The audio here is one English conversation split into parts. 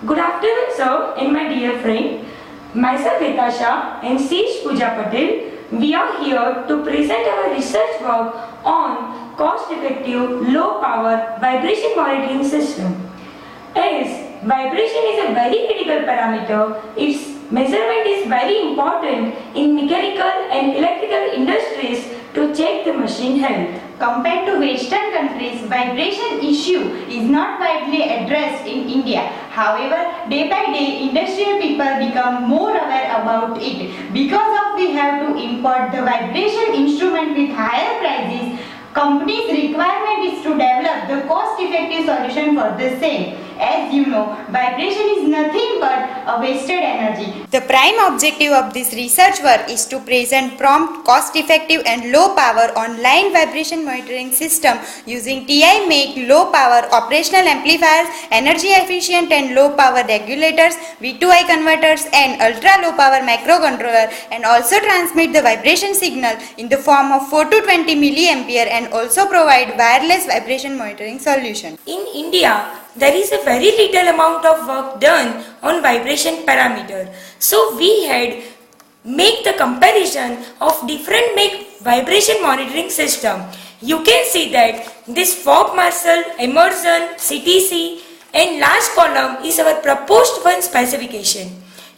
Good afternoon, sir, and my dear friend. Myself Hitasha and Sage Pooja Patel. We are here to present our research work on cost-effective, low-power vibration monitoring system. As vibration is a very critical parameter, its measurement is very important in mechanical and electrical industries to check the machine health. Compared to Western countries, vibration issue is not widely addressed in India. However, day by day, industrial people become more aware about it. Because of we have to import the vibration instrument with higher prices, company's requirement is to develop the cost-effective solution for the same. As you know, vibration is nothing but a wasted energy. The prime objective of this research work is to present prompt, cost-effective and low-power online vibration monitoring system using TI-make low-power operational amplifiers, energy-efficient and low-power regulators, V2I converters and ultra-low-power microcontroller, and also transmit the vibration signal in the form of 4 to 20 milliampere and also provide wireless vibration monitoring solution. In India, there is a very little amount of work done on vibration parameter. So we had make the comparison of different make vibration monitoring system. You can see that this Fog Marshall, Emerson, CTC and last column is our proposed one specification.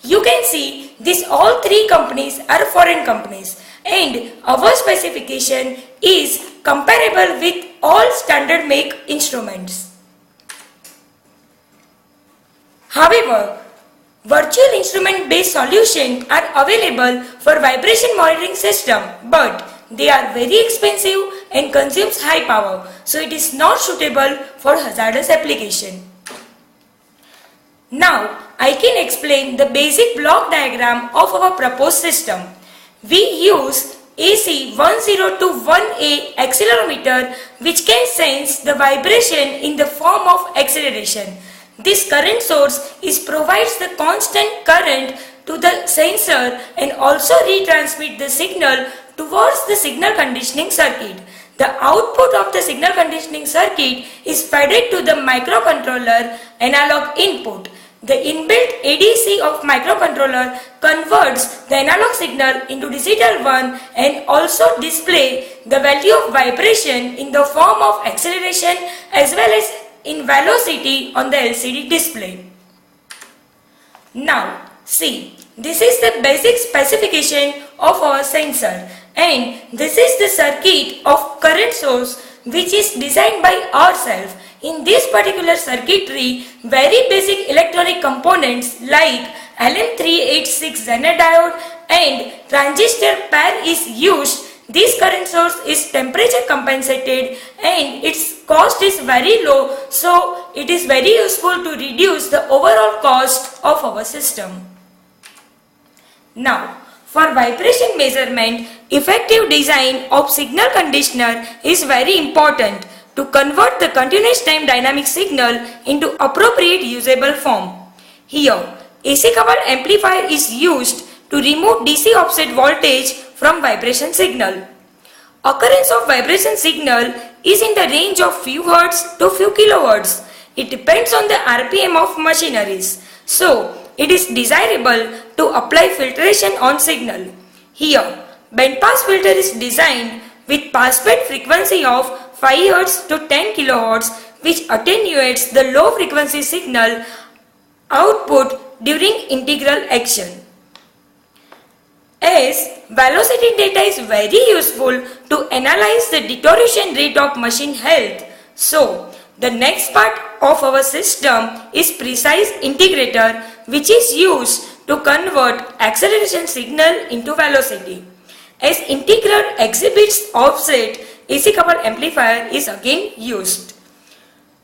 You can see these all three companies are foreign companies and our specification is comparable with all standard make instruments. However, virtual instrument based solutions are available for vibration monitoring system, but they are very expensive and consumes high power, so it is not suitable for hazardous application. Now, I can explain the basic block diagram of our proposed system. We use AC102-1A accelerometer which can sense the vibration in the form of acceleration. This current source provides the constant current to the sensor and also retransmit the signal towards the signal conditioning circuit. The output of the signal conditioning circuit is fed to the microcontroller analog input. The inbuilt ADC of microcontroller converts the analog signal into digital one and also display the value of vibration in the form of acceleration as well as in velocity on the LCD display. Now see, this is the basic specification of our sensor and this is the circuit of current source which is designed by ourselves. In this particular circuitry, very basic electronic components like LM386 Zener diode and transistor pair is used. This current source is temperature compensated and its cost is very low, so it is very useful to reduce the overall cost of our system. Now, for vibration measurement, effective design of signal conditioner is very important to convert the continuous time dynamic signal into appropriate usable form. Here, AC coupled amplifier is used to remove DC offset voltage from vibration signal. Occurrence of vibration signal is in the range of few hertz to few kilohertz. It depends on the RPM of machineries. So, it is desirable to apply filtration on signal. Here, band pass filter is designed with pass band frequency of 5 Hz to 10 kHz which attenuates the low frequency signal output during integral action. As velocity data is very useful to analyze the deterioration rate of machine health, so the next part of our system is precise integrator which is used to convert acceleration signal into velocity. As integrator exhibits offset, AC coupled amplifier is again used.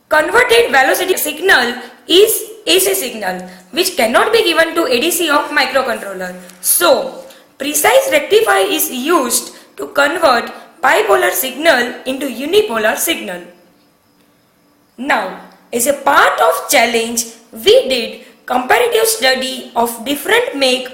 Converted velocity signal is AC signal which cannot be given to ADC of microcontroller. So, precise rectifier is used to convert bipolar signal into unipolar signal. Now, as a part of challenge, we did comparative study of different make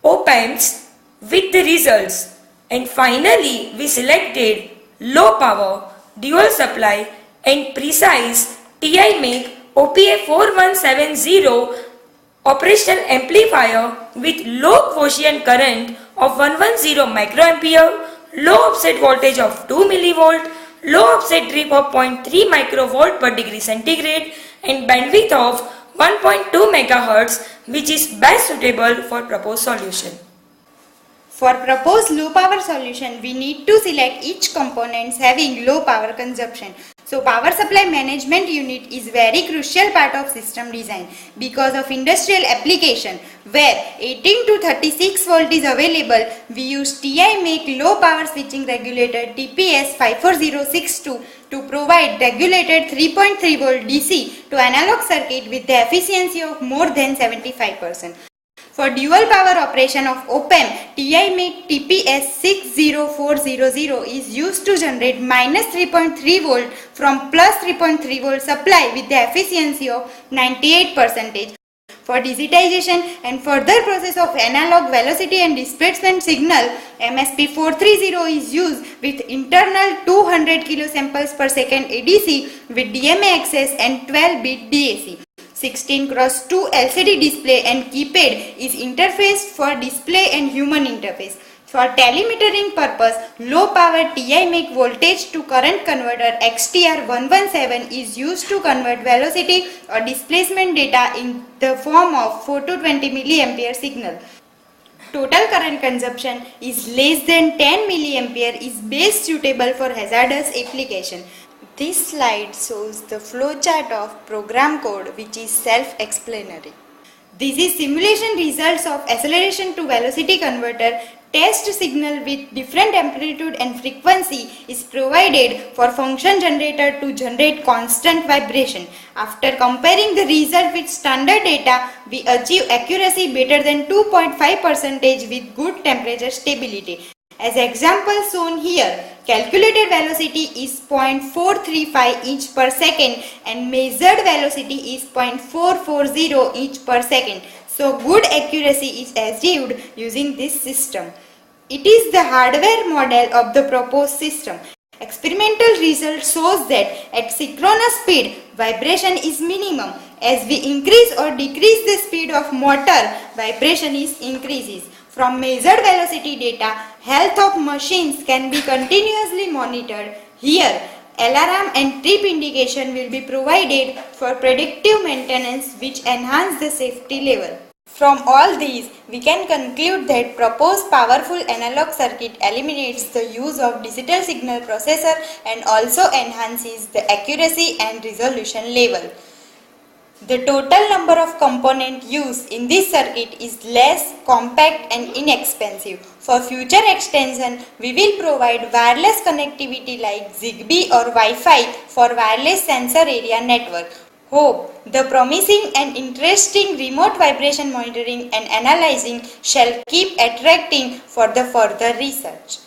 op-amps with the results and finally we selected low power, dual supply and precise TI make OPA 4170 operational amplifier with low quotient current of 110 microampere, low offset voltage of 2 millivolt, low offset drip of 0.3 microvolt per degree centigrade and bandwidth of 1.2 megahertz, which is best suitable for proposed solution. For proposed low power solution, we need to select each components having low power consumption. So power supply management unit is very crucial part of system design because of industrial application where 18 to 36 volt is available. We use TI make low power switching regulator TPS 54062 to provide regulated 3.3 volt DC to analog circuit with the efficiency of more than 75%. For dual power operation of op-amp, TI make TPS 60400 is used to generate minus 3.3 volt from plus 3.3 volt supply with the efficiency of 98%. For digitization and further process of analog velocity and displacement signal, MSP 430 is used with internal 200 kilosamples per second ADC with DMA access and 12-bit DAC. 16x2 LCD display and keypad is interfaced for display and human interface. For telemetering purpose, low power TI make voltage to current converter XTR117 is used to convert velocity or displacement data in the form of 4 to 20 milliampere signal. Total current consumption is less than 10 milliampere is best suitable for hazardous application. This slide shows the flowchart of program code which is self-explanatory. This is simulation results of acceleration to velocity converter. Test signal with different amplitude and frequency is provided for function generator to generate constant vibration. After comparing the result with standard data, we achieve accuracy better than 2.5% with good temperature stability. As example shown here, calculated velocity is 0.435 inch per second and measured velocity is 0.440 inch per second. So good accuracy is achieved using this system. It is the hardware model of the proposed system. Experimental result shows that at synchronous speed, vibration is minimum. As we increase or decrease the speed of motor, vibration is increases. From measured velocity data, health of machines can be continuously monitored. Here, alarm and trip indication will be provided for predictive maintenance which enhance the safety level. From all these, we can conclude that proposed powerful analog circuit eliminates the use of digital signal processor and also enhances the accuracy and resolution level. The total number of components used in this circuit is less, compact and inexpensive. For future extension, we will provide wireless connectivity like Zigbee or Wi-Fi for wireless sensor area network. Hope the promising and interesting remote vibration monitoring and analyzing shall keep attracting for the further research.